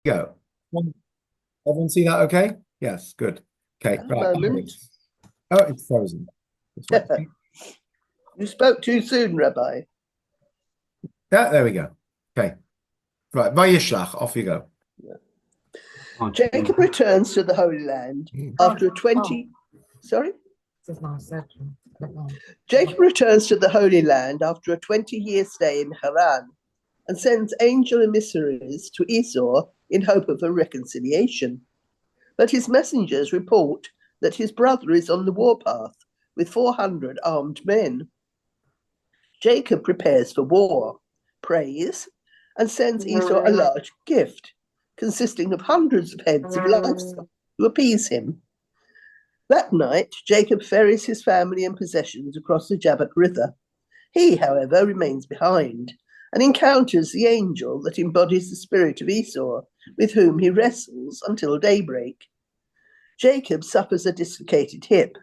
Go. Everyone see that okay? Yes, good. Okay, A right. moment. Oh, it's frozen. Just wait. You spoke too soon, Rabbi. Yeah, there we go. Okay. Right. Vayishlach, off you go. Jacob returns to the Holy Land after a 20. Sorry? Jacob returns to the Holy Land after a 20-year stay in Haran and sends angel emissaries to Esau in hope of a reconciliation. But his messengers report that his brother is on the warpath with 400 armed men. Jacob prepares for war, prays, and sends Esau a large gift consisting of hundreds of heads of livestock to appease him. That night, Jacob ferries his family and possessions across the Jabbok River. He, however, remains behind and encounters the angel that embodies the spirit of Esau, with whom he wrestles until daybreak. Jacob suffers a dislocated hip,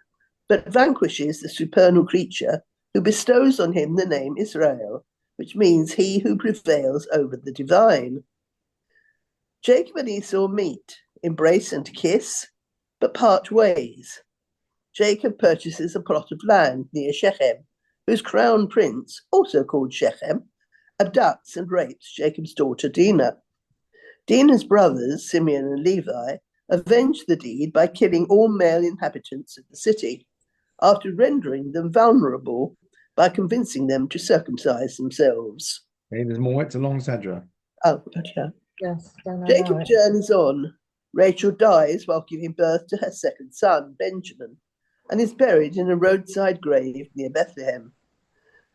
but vanquishes the supernal creature who bestows on him the name Israel, which means he who prevails over the divine. Jacob and Esau meet, embrace and kiss, but part ways. Jacob purchases a plot of land near Shechem, whose crown prince, also called Shechem, abducts and rapes Jacob's daughter Dinah. Dinah's brothers, Simeon and Levi, avenge the deed by killing all male inhabitants of the city, after rendering them vulnerable by convincing them to circumcise themselves. Okay, there's more. It's a long Sedra. Oh, gotcha. Yes, Jacob journeys on. Rachel dies while giving birth to her second son, Benjamin, and is buried in a roadside grave near Bethlehem.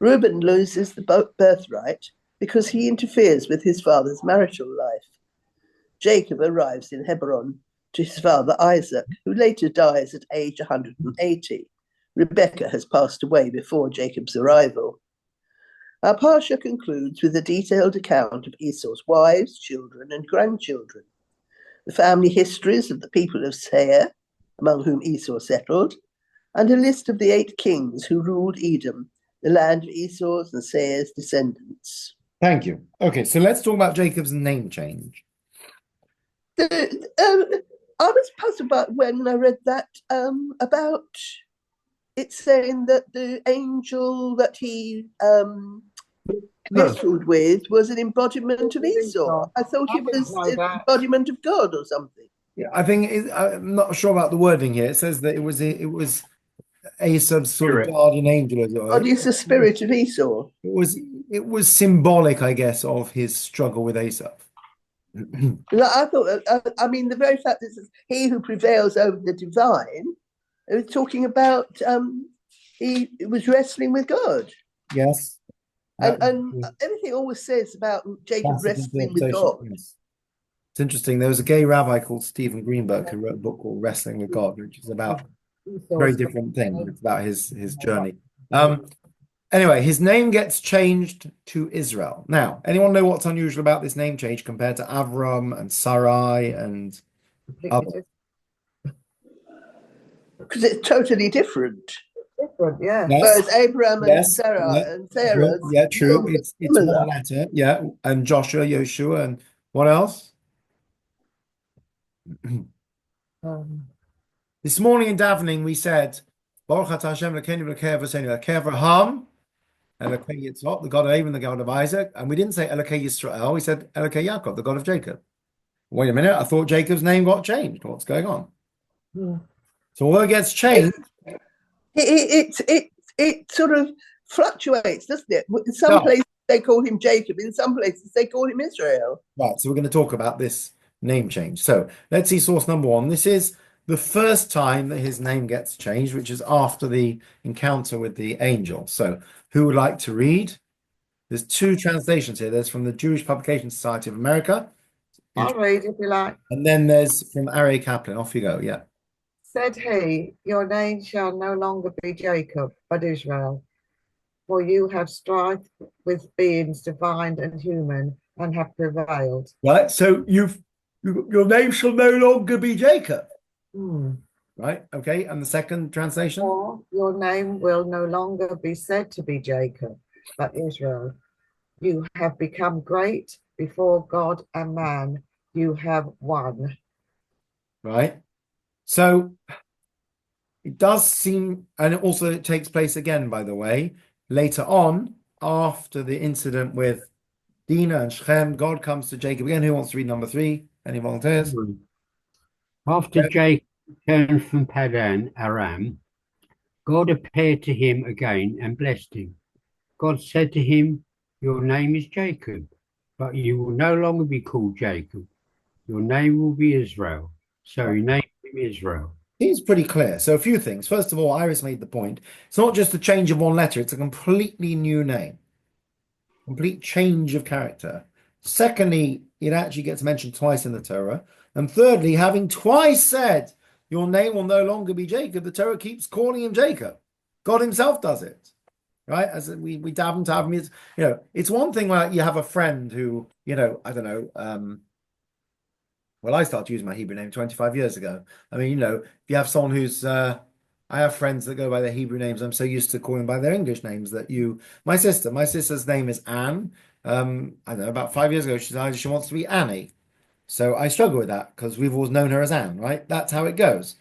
Reuben loses the birthright because he interferes with his father's marital life. Jacob arrives in Hebron to his father Isaac, who later dies at age 180. Rebekah has passed away before Jacob's arrival. Our Parsha concludes with a detailed account of Esau's wives, children, and grandchildren, the family histories of the people of Seir, among whom Esau settled, and a list of the 8 kings who ruled Edom, the land of Esau's and Seir's descendants. Thank you. Okay, so let's talk about Jacob's name change. I was puzzled about when I read that about it saying that the angel that he wrestled with was an embodiment of Esau. I thought it was an embodiment of God or something. Yeah, I think I'm not sure about the wording here. It says that it was Esau's sort of guardian angel, as it were. God is the spirit of Esau. It was symbolic, I guess, of his struggle with Esau. I thought, I mean, the very fact that it says he who prevails over the divine, it was talking about he was wrestling with God. Yes. And everything always says about Jacob wrestling with God. Yes. It's interesting. There was a gay rabbi called Stephen Greenberg who wrote a book called Wrestling with God, which is about a very different thing. It's about his journey. Anyway, his name gets changed to Israel. Now, anyone know what's unusual about this name change compared to Avram and Sarai and others? Because it's totally different. Yeah. Yes. Whereas Abraham and Sarah and Sarah. Yeah, true. It's one letter. Yeah. And Joshua, Yoshua, and what else? This morning in davening, we said, Baruch atah Hashem Elokeinu Elokei Avosenu, Elokei Avraham, Elokei Yitzchak, the God of Abraham, the God of Isaac. And we didn't say Elokei Yisrael, we said Elokei Yaakov, the God of Jacob. Wait a minute, I thought Jacob's name got changed. What's going on? So although it gets changed, it sort of fluctuates, doesn't it? In some places they call him Jacob, in some places they call him Israel. Right, so we're going to talk about this name change. So let's see source number 1. This is the first time that his name gets changed, which is after the encounter with the angel. So who would like to read? There's 2 translations here. There's from the Jewish Publication Society of America. I'll read if you like. And then there's from Ari Kaplan. Off you go. Yeah. Said he, your name shall no longer be Jacob, but Israel, for you have strife with beings divine and human, and have prevailed. Right. So your name shall no longer be Jacob. Right. Okay. And the second translation? Or your name will no longer be said to be Jacob, but Israel. You have become great before God and man, you have won. right? So it does seem, and it also takes place again, by the way, later on, after the incident with Dinah and Shechem, God comes to Jacob again. Who wants to read number 3? Any volunteers? After Jacob returned from Padan Aram, God appeared to him again and blessed him. God said to him, "Your name is Jacob, but you will no longer be called Jacob. Your name will be Israel." So he named him Israel. Seems pretty clear. So a few things. First of all, Iris made the point. It's not just a change of one letter, it's a completely new name. Complete change of character. Secondly, it actually gets mentioned twice in the Torah. And thirdly, having twice said, your name will no longer be Jacob, the Torah keeps calling him Jacob. God himself does it. Right? As we dab and tab him. It's one thing where you have a friend who, I don't know, well, I started using my Hebrew name 25 years ago. I mean, if you have someone who's, I have friends that go by their Hebrew names. I'm so used to calling by their English names that my sister's name is Anne. I don't know, about 5 years ago, she decided she wants to be Annie. So I struggle with that because we've always known her as Anne, right? That's how it goes.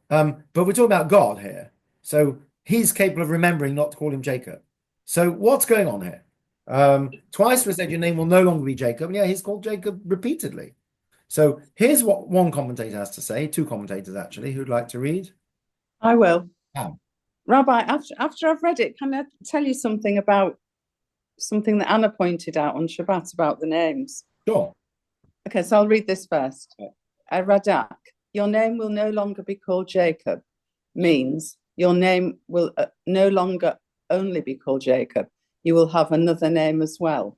But we're talking about God here. So he's capable of remembering not to call him Jacob. So what's going on here? Twice we said your name will no longer be Jacob. And yeah, he's called Jacob repeatedly. So here's what one commentator has to say, two commentators actually, who'd like to read. I will. Oh. Rabbi, after I've read it, can I tell you something about something that Anna pointed out on Shabbat about the names? Sure. Okay, so I'll read this first. Radak, your name will no longer be called Jacob, means your name will no longer only be called Jacob. You will have another name as well.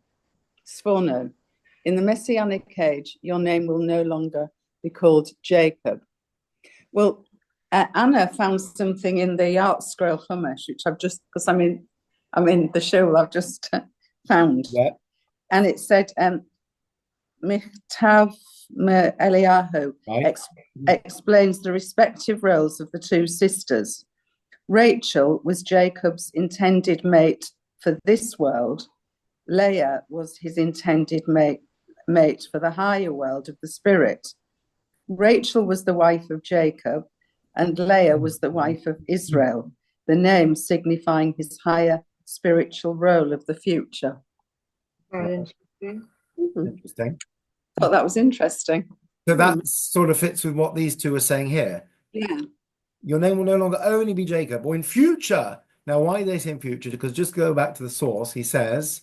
Sforno, in the Messianic age, your name will no longer be called Jacob. Well, Anna found something in the Art Scroll Chumash, which I've just, because I'm in the show, I've just found. Yeah. And it said, Michtav Eliyahu explains the respective roles of the two sisters. Rachel was Jacob's intended mate for this world. Leah was his intended mate for the higher world of the spirit. Rachel was the wife of Jacob, and Leah was the wife of Israel, the name signifying his higher spiritual role of the future. Very interesting. Interesting. I thought that was interesting. So that sort of fits with what these two are saying here. Yeah. Your name will no longer only be Jacob, or in future. Now, why do they say in future? Because just go back to the source. He says,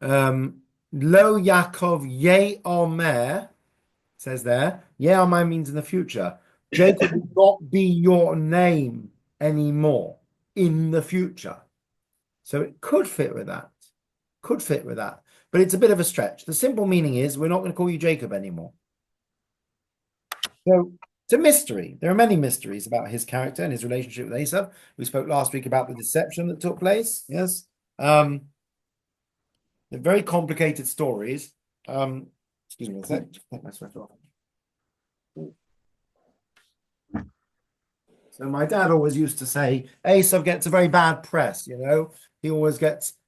Lo Yaakov Ye Omer, says there. Ye Omer means in the future. Jacob will not be your name anymore in the future. So it could fit with that. Could fit with that. But it's a bit of a stretch. The simple meaning is we're not going to call you Jacob anymore. So it's a mystery. There are many mysteries about his character and his relationship with Esau. We spoke last week about the deception that took place. Yes. They're very complicated stories. Excuse me a sec. Take my sweater off. So my dad always used to say, Esau gets a very bad press,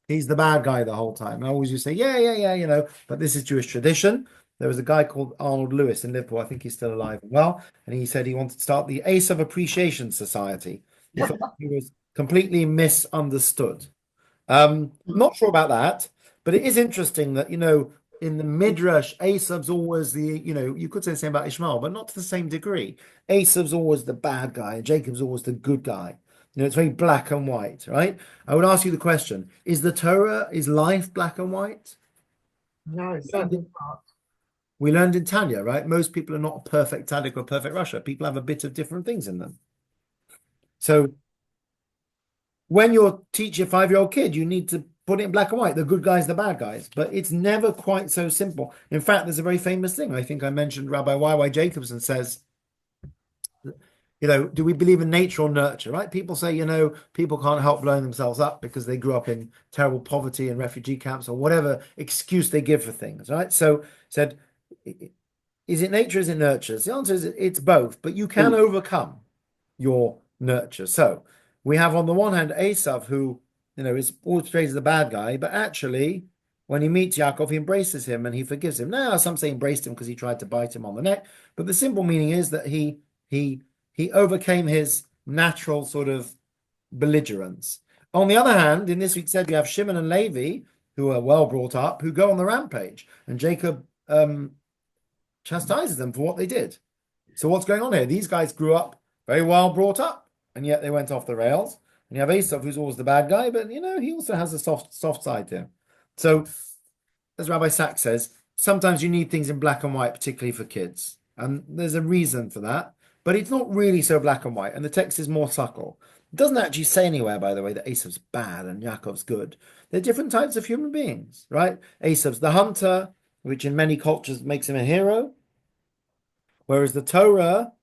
he's the bad guy the whole time. And I always used to say, yeah, but this is Jewish tradition. There was a guy called Arnold Lewis in Liverpool. I think he's still alive and well. And he said he wanted to start the Esau Appreciation Society. He thought he was completely misunderstood. Not sure about that, but it is interesting that, in the Midrash, Esau's always you could say the same about Ishmael, but not to the same degree. Esau's always the bad guy, and Jacob's always the good guy. It's very black and white, right? I would ask you the question, is life black and white? No, it's certainly not. We learned in Tanya, right? Most people are not a perfect tzaddik or a perfect Rasha. People have a bit of different things in them. So when you're teaching a 5-year-old kid, you need to put it in black and white, the good guys, the bad guys. But it's never quite so simple. In fact, there's a very famous thing. I think I mentioned Rabbi Y.Y. Jacobson says, do we believe in nature or nurture, right? People say, people can't help blowing themselves up because they grew up in terrible poverty and refugee camps or whatever excuse they give for things, right? So said, is it nature, is it nurture? The answer is it's both, but you can overcome your nurture. So we have on the one hand Esav, who, is always portrayed as the bad guy, but actually, when he meets Yaakov, he embraces him and he forgives him. Now, some say embraced him because he tried to bite him on the neck, but the simple meaning is that he overcame his natural sort of belligerence. On the other hand, in this week's said you have Shimon and Levi, who are well brought up, who go on the rampage, and Jacob chastises them for what they did. So what's going on here? These guys grew up very well brought up, and yet they went off the rails. And you have Esau, who's always the bad guy, but he also has a soft side to him. So, as Rabbi Sachs says, sometimes you need things in black and white, particularly for kids, and there's a reason for that. But it's not really so black and white, and the text is more subtle. It doesn't actually say anywhere, by the way, that Esau's bad and Yaakov's good. They're different types of human beings, right? Esau's the hunter, which in many cultures makes him a hero, whereas the Torah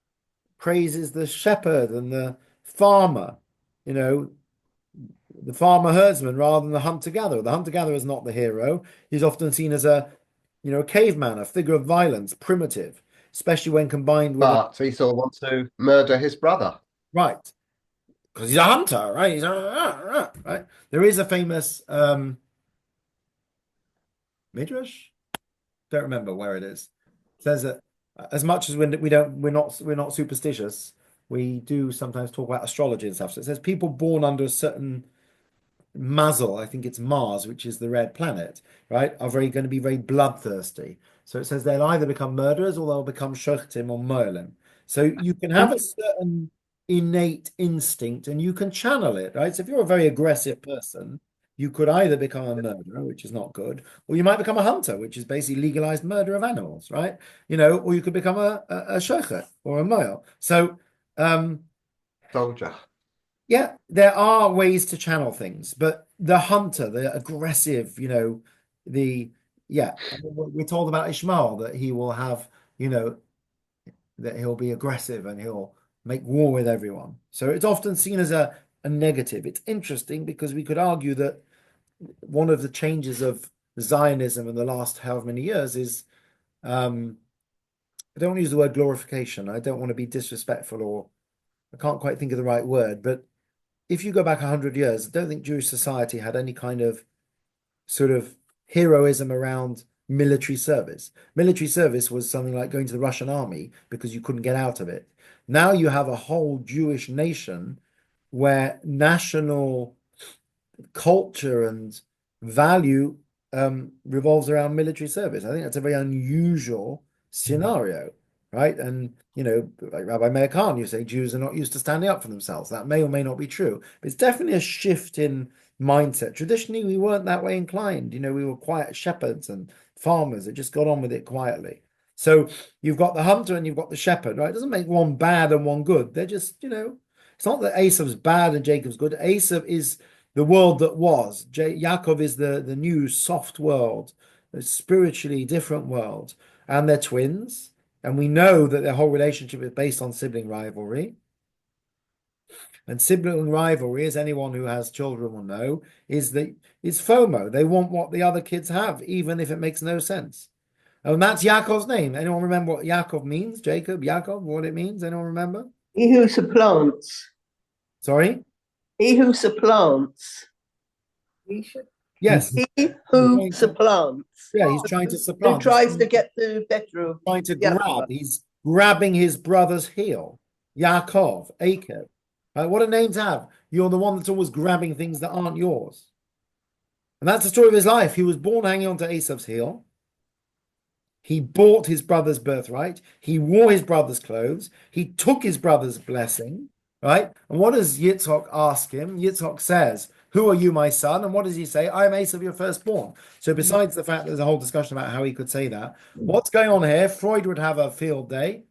praises the shepherd and the farmer, the farmer herdsman rather than the hunter-gatherer. The hunter-gatherer is not the hero. He's often seen as a caveman, a figure of violence, primitive, especially when combined with... But Esau wants to murder his brother. Right. Because he's a hunter, right? Right? There is a famous midrash. Don't remember where it is. It says that as much as we're not superstitious, we do sometimes talk about astrology and stuff. So it says people born under a certain mazel, I think it's Mars, which is the red planet, right, are going to be very bloodthirsty. So it says they'll either become murderers or they'll become shochtim or moelim. So you can have a certain innate instinct and you can channel it, right? So if you're a very aggressive person, you could either become a murderer, which is not good, or you might become a hunter, which is basically legalized murder of animals, right? Or you could become a shochet or a moel. So soldier. Yeah, there are ways to channel things, but the hunter, the aggressive, we're told about Ishmael that he will have, that he'll be aggressive and he'll make war with everyone. So it's often seen as a negative. It's interesting because we could argue that one of the changes of Zionism in the last however many years is, I don't want to use the word glorification. I don't want to be disrespectful, or I can't quite think of the right word, but if you go back 100 years, I don't think Jewish society had any kind of sort of heroism around military service. Military service was something like going to the Russian army because you couldn't get out of it. Now you have a whole Jewish nation where national culture and value revolves around military service. I think that's a very unusual scenario, right? And like Rabbi Meir Kahn, you say Jews are not used to standing up for themselves. That may or may not be true, but it's definitely a shift in mindset. Traditionally, we weren't that way inclined. We were quiet shepherds and farmers that just got on with it quietly. So you've got the hunter and you've got the shepherd, right? It doesn't make one bad and one good. They're just, it's not that Esau's bad and Jacob's good. Esau is the world that was. Yaakov is the new soft world, the spiritually different world. And they're twins. And we know that their whole relationship is based on sibling rivalry. And sibling rivalry, as anyone who has children will know, is FOMO. They want what the other kids have, even if it makes no sense. And that's Yaakov's name. Anyone remember what Yaakov means? Jacob, Yaakov, what it means? Anyone remember? He who supplants. Sorry? He who supplants. Yes. He who supplants. Yeah, he's trying to supplant. Who tries to get the better of. Trying to grab. He's grabbing his brother's heel. Yaakov, Akib. What do names have? You're the one that's always grabbing things that aren't yours. And that's the story of his life. He was born hanging onto Esau's heel. He bought his brother's birthright. He wore his brother's clothes. He took his brother's blessing, right? And what does Yitzhak ask him? Yitzhak says, "Who are you, my son?" And what does he say? "I am Esau, your firstborn." So besides the fact that there's a whole discussion about how he could say that, what's going on here? Freud would have a field day.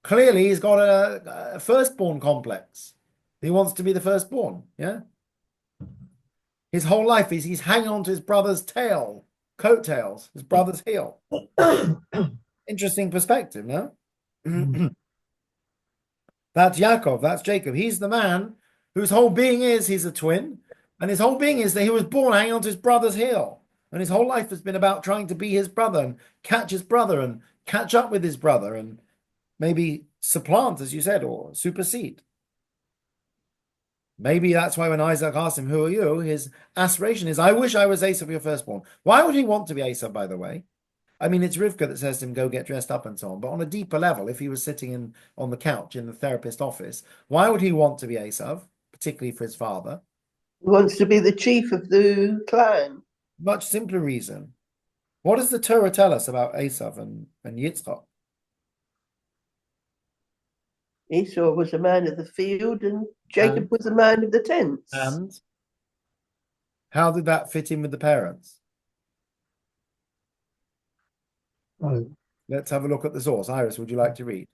Clearly, he's got a firstborn complex. He wants to be the firstborn, yeah? His whole life he's hanging on to his brother's tail, coattails, his brother's heel. Interesting perspective, no? That's Yaakov, that's Jacob. He's the man whose whole being is he's a twin, and his whole being is that he was born hanging on to his brother's heel. And his whole life has been about trying to be his brother and catch his brother and catch up with his brother and maybe supplant, as you said, or supersede. Maybe that's why when Isaac asked him, "Who are you?" his aspiration is, "I wish I was Esau, your firstborn." Why would he want to be Esau, by the way? I mean, it's Rivka that says to him, "Go get dressed up," and so on. But on a deeper level, if he was sitting on the couch in the therapist office, why would he want to be Esau, particularly for his father? He wants to be the chief of the clan. Much simpler reason. What does the Torah tell us about Esau and Yitzchak? Esau was a man of the field, and Jacob was a man of the tents. And how did that fit in with the parents? Let's have a look at the source. Iris, would you like to read?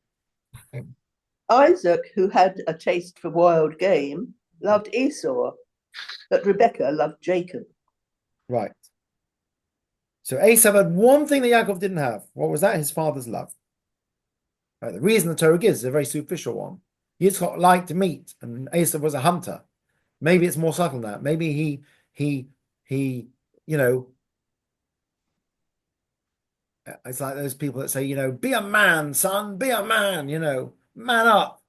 Isaac, who had a taste for wild game, loved Esau, but Rebekah loved Jacob. Right. So Esau had one thing that Yaakov didn't have. What was that? His father's love. Right. The reason the Torah gives is a very superficial one. Yitzchak liked meat, and Esau was a hunter. Maybe it's more subtle than that. Maybe he, you know, it's like those people that say, you know, be a man, son, be a man, you know, man up.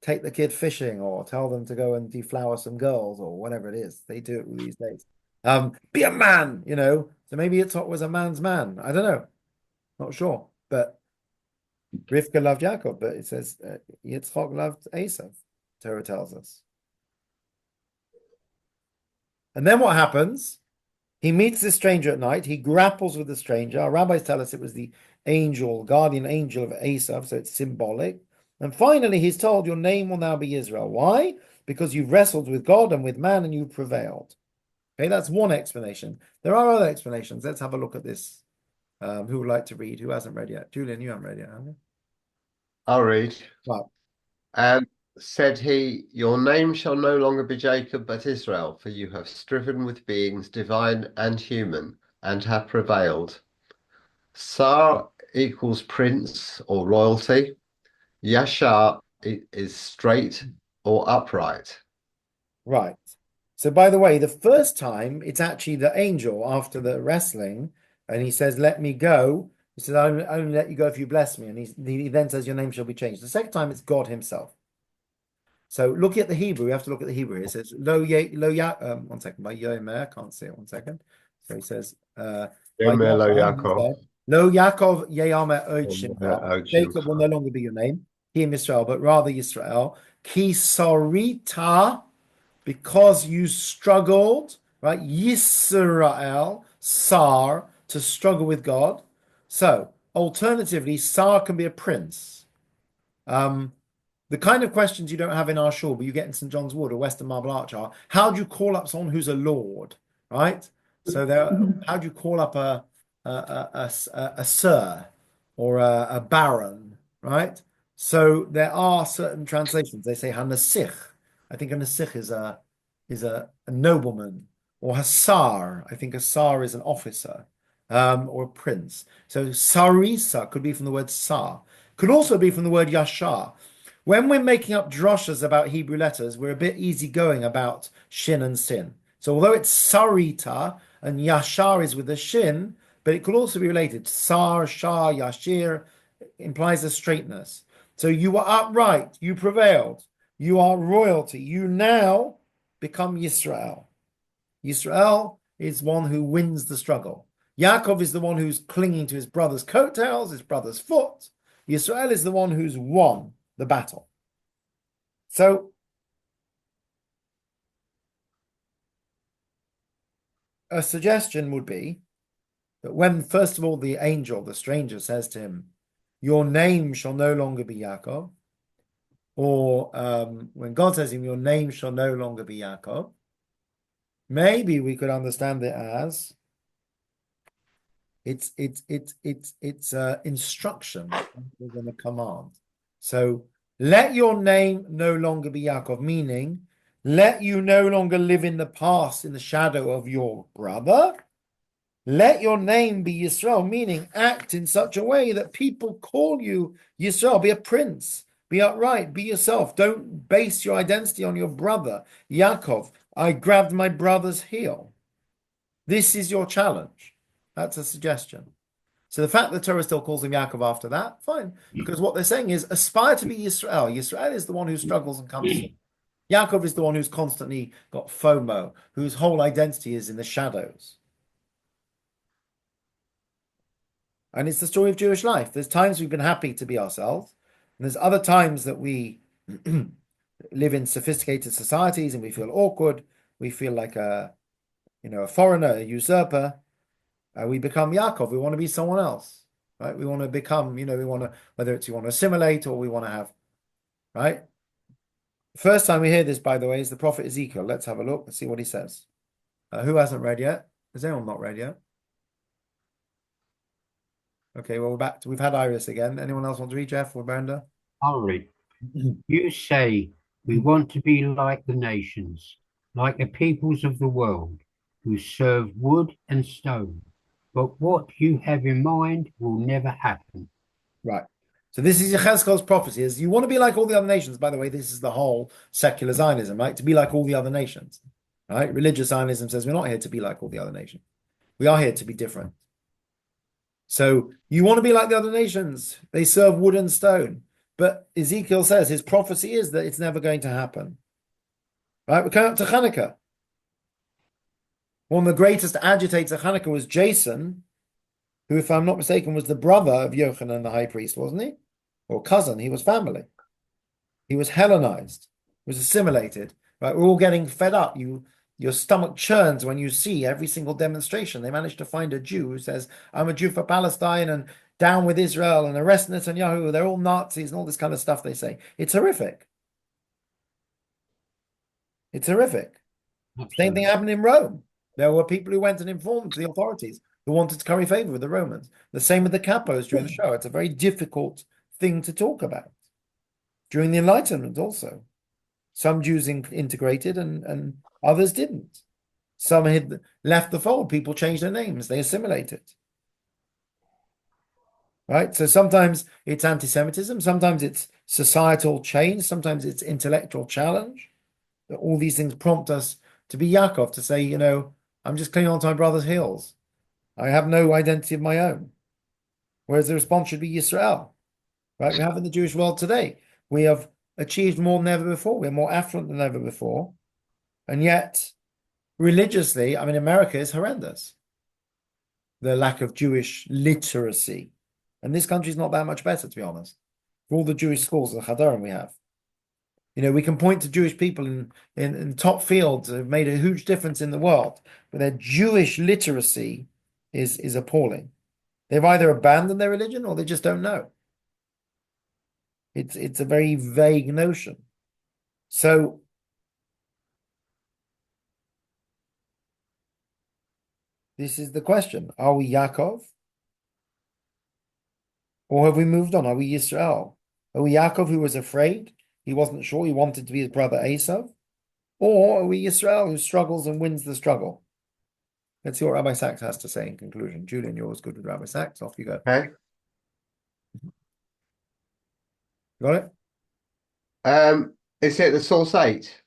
Take the kid fishing, or tell them to go and deflower some girls, or whatever it is. They do it these days. Be a man, you know. So maybe Yitzchak was a man's man. I don't know. Not sure. But Rivka loved Yaakov, but it says Yitzchak loved Esau, Torah tells us. And then what happens? He meets this stranger at night. He grapples with the stranger. Our rabbis tell us it was the angel, guardian angel of Esau, so it's symbolic. And finally, he's told, your name will now be Israel. Why? Because you've wrestled with God and with man and you've prevailed. Okay, that's one explanation. There are other explanations. Let's have a look at this. Who would like to read? Who hasn't read yet? Julian, you haven't read yet, have you? I'll read. Right. And said he, your name shall no longer be Jacob, but Israel, for you have striven with beings divine and human, and have prevailed. Sar equals prince or royalty. Yashar is straight or upright. Right. So, by the way, the first time it's actually the angel after the wrestling, and he says, "Let me go." He says, "I'll only let you go if you bless me." And he then says, "Your name shall be changed." The second time, it's God Himself. So, looking at the Hebrew, we have to look at the Hebrew. It says, one second, by Yomer, I can't see it. 1 second. So he says, Yomer lo Yaakov. Lo Yaakov Yeyamer od Shimcha. Jacob will no longer be your name, he in Israel, but rather Yisrael. Ki sarita, because you struggled, right? Yisrael, Sar, to struggle with God. So, alternatively, Sar can be a prince. The kind of questions you don't have in our shul, but you get in St. John's Wood or Western Marble Arch are, how do you call up someone who's a lord, right? So how do you call up a sir or a baron, right? So there are certain translations. They say hanasich. I think a nasich is a nobleman, or hasar. I think a sar is an officer, or a prince. So sarisa could be from the word sar. Could also be from the word yashar. When we're making up droshas about Hebrew letters, we're a bit easygoing about shin and sin. So although it's sarita and yashar is with a shin, but it could also be related. Sar, shah, yashir implies a straightness. So you were upright, you prevailed, you are royalty. You now become Yisrael. Yisrael is one who wins the struggle. Yaakov is the one who's clinging to his brother's coattails, his brother's foot. Yisrael is the one who's won the battle. So a suggestion would be that when, first of all, the angel, the stranger, says to him, your name shall no longer be Yaakov, or when God says to him, your name shall no longer be Yaakov, maybe we could understand it as it's instruction rather than a command. So let your name no longer be Yaakov, meaning let you no longer live in the past in the shadow of your brother. Let your name be Yisrael, meaning act in such a way that people call you Yisrael. Be a prince, be upright, be yourself. Don't base your identity on your brother. Yaakov, I grabbed my brother's heel. This is your challenge. That's a suggestion. So the fact that Torah still calls him Yaakov after that, fine. Because what they're saying is aspire to be Yisrael. Yisrael is the one who struggles and comes through. Yaakov is the one who's constantly got FOMO, whose whole identity is in the shadows. And it's the story of Jewish life. There's times we've been happy to be ourselves, and there's other times that we live in sophisticated societies and we feel awkward. We feel like a foreigner, a usurper. We become Yaakov. We want to be someone else, right? We want to become, we want to, whether it's we want to assimilate or we want to have, right? First time we hear this, by the way, is the prophet Ezekiel. Let's have a look and see what he says. Who hasn't read yet? Has anyone not read yet? Okay, well, we're back we've had Iris again. Anyone else want to read, Jeff or Brenda? I'll read. You say, we want to be like the nations, like the peoples of the world, who serve wood and stone. But what you have in mind will never happen. Right. So this is Yechezkel's prophecy. Is you want to be like all the other nations. By the way, this is the whole secular Zionism, right? To be like all the other nations, right? Religious Zionism says we're not here to be like all the other nations. We are here to be different. So you want to be like the other nations. They serve wood and stone. But Ezekiel says his prophecy is that it's never going to happen. Right? We're coming up to Hanukkah. One of the greatest agitators of Hanukkah was Jason, who, if I'm not mistaken, was the brother of Yochanan the high priest, wasn't he? Or cousin. He was family. He was Hellenized, was assimilated. Right? We're all getting fed up. Your stomach churns when you see every single demonstration. They managed to find a Jew who says, I'm a Jew for Palestine and down with Israel and arrest Netanyahu. They're all Nazis and all this kind of stuff they say. It's horrific. It's horrific. Same thing happened in Rome. There were people who went and informed the authorities who wanted to curry favor with the Romans. The same with the capos during the show. It's a very difficult thing to talk about. During the Enlightenment also. Some Jews integrated and others didn't. Some had left the fold. People changed their names. They assimilated. Right? So sometimes it's anti-Semitism. Sometimes it's societal change. Sometimes it's intellectual challenge. All these things prompt us to be Yaakov, to say, I'm just clinging on to my brother's heels. I have no identity of my own. Whereas the response should be Yisrael. Right? We have in the Jewish world today. We have achieved more than ever before. We're more affluent than ever before. And yet, religiously, America is horrendous. The lack of Jewish literacy. And this country is not that much better, to be honest. For all the Jewish schools, the Chadarim we have. We can point to Jewish people in top fields who have made a huge difference in the world, but their Jewish literacy is appalling. They've either abandoned their religion or they just don't know. It's a very vague notion. So this is the question. Are we Yaakov? Or have we moved on? Are we Yisrael? Are we Yaakov who was afraid? He wasn't sure. He wanted to be his brother Esav. Or are we Yisrael who struggles and wins the struggle? Let's see what Rabbi Sachs has to say in conclusion. Julian, you're always good with Rabbi Sachs. Off you go. Okay. Got it? Is it the source 8?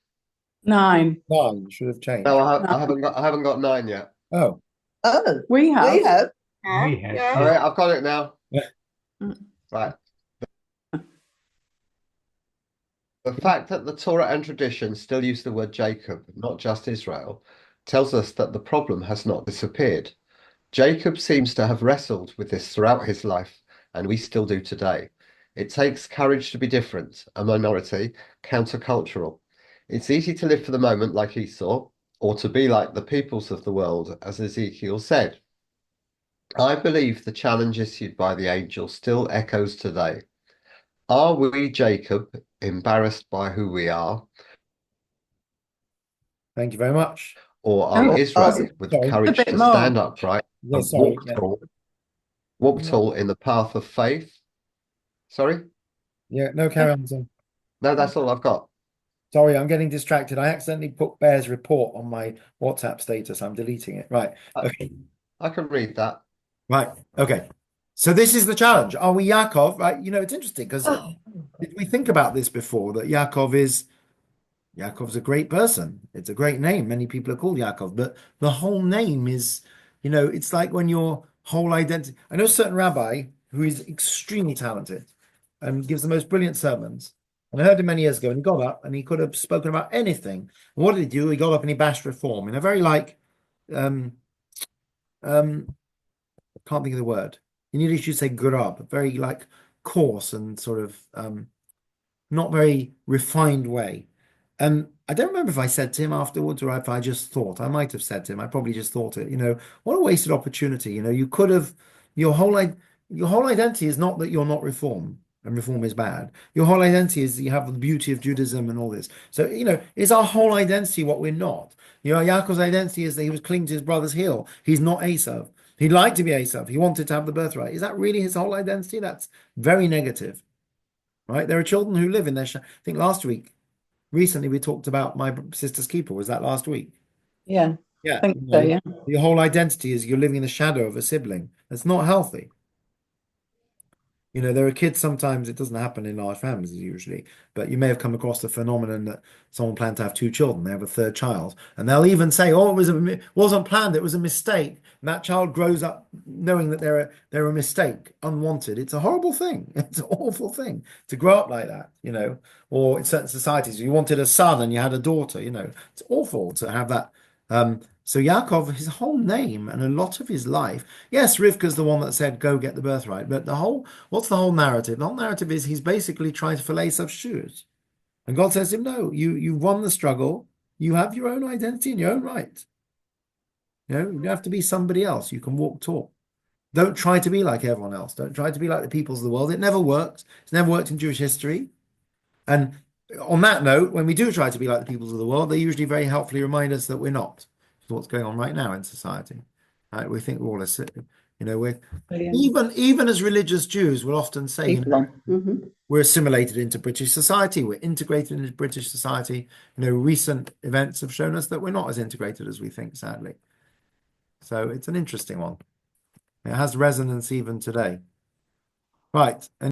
9. No, you should have changed. No, I haven't got 9 yet. Oh. Oh, We have. we have. We have. Yeah. All right, I've got it now. Yeah. Right. The fact that the Torah and tradition still use the word Jacob, not just Israel, tells us that the problem has not disappeared. Jacob seems to have wrestled with this throughout his life, and we still do today. It takes courage to be different, a minority, countercultural. It's easy to live for the moment like Esau, or to be like the peoples of the world, as Ezekiel said. I believe the challenge issued by the angel still echoes today. Are we, Jacob, embarrassed by who we are? Thank you very much. Or are Israel with the sorry. courage A bit to more. stand upright Yeah, and sorry. Yeah. walk tall in the path of faith? Sorry? Yeah, no, carry on. Son. No, that's all I've got. Sorry, I'm getting distracted. I accidentally put Bear's report on my WhatsApp status. I'm deleting it. Right. Okay. I can read that. Right. Okay. So this is the challenge. Are we Yaakov? Right. It's interesting because we think about this before, that Yaakov's a great person. It's a great name. Many people are called Yaakov, but the whole name is, it's like when your whole identity. I know a certain rabbi who is extremely talented and gives the most brilliant sermons. And I heard him many years ago, and he got up and he could have spoken about anything. And what did he do? He got up and he bashed reform in a very um, can't think of the word. In Yiddish, you say grub, very coarse and sort of not very refined way. And I don't remember if I said to him afterwards or if I just thought. I might have said to him. I probably just thought it. What a wasted opportunity. You could have your whole identity is not that you're not reform and reform is bad. Your whole identity is that you have the beauty of Judaism and all this. So, is our whole identity what we're not? Yaakov's identity is that he was clinging to his brother's heel. He's not Esav. He'd like to be Esav. He wanted to have the birthright. Is that really his whole identity? That's very negative, right? There are children who live in their. I think recently we talked about my sister's keeper. Was that last week? Yeah. Yeah. I think so, yeah. Your whole identity is you're living in the shadow of a sibling. That's not healthy. There are kids sometimes, it doesn't happen in large families usually, but you may have come across the phenomenon that someone planned to have two children, they have a third child, and they'll even say, oh, it wasn't planned, it was a mistake. And that child grows up knowing that they're a mistake, unwanted. It's a horrible thing. It's an awful thing to grow up like that, or in certain societies, you wanted a son and you had a daughter, it's awful to have that. So Yaakov, his whole name and a lot of his life, yes, Rivka's the one that said, go get the birthright, but what's the whole narrative? The whole narrative is he's basically trying to fill Esav's shoes. And God says to him, no, you won the struggle. You have your own identity and your own right. You don't have to be somebody else. You can walk, talk. Don't try to be like everyone else. Don't try to be like the peoples of the world. It never works. It's never worked in Jewish history. And on that note, when we do try to be like the peoples of the world, they usually very helpfully remind us that we're not. What's going on right now in society. Right? We think we're all we're even as religious Jews will often say we're assimilated into British society, we're integrated into British society. Recent events have shown us that we're not as integrated as we think, sadly. So it's an interesting one. It has resonance even today. Right.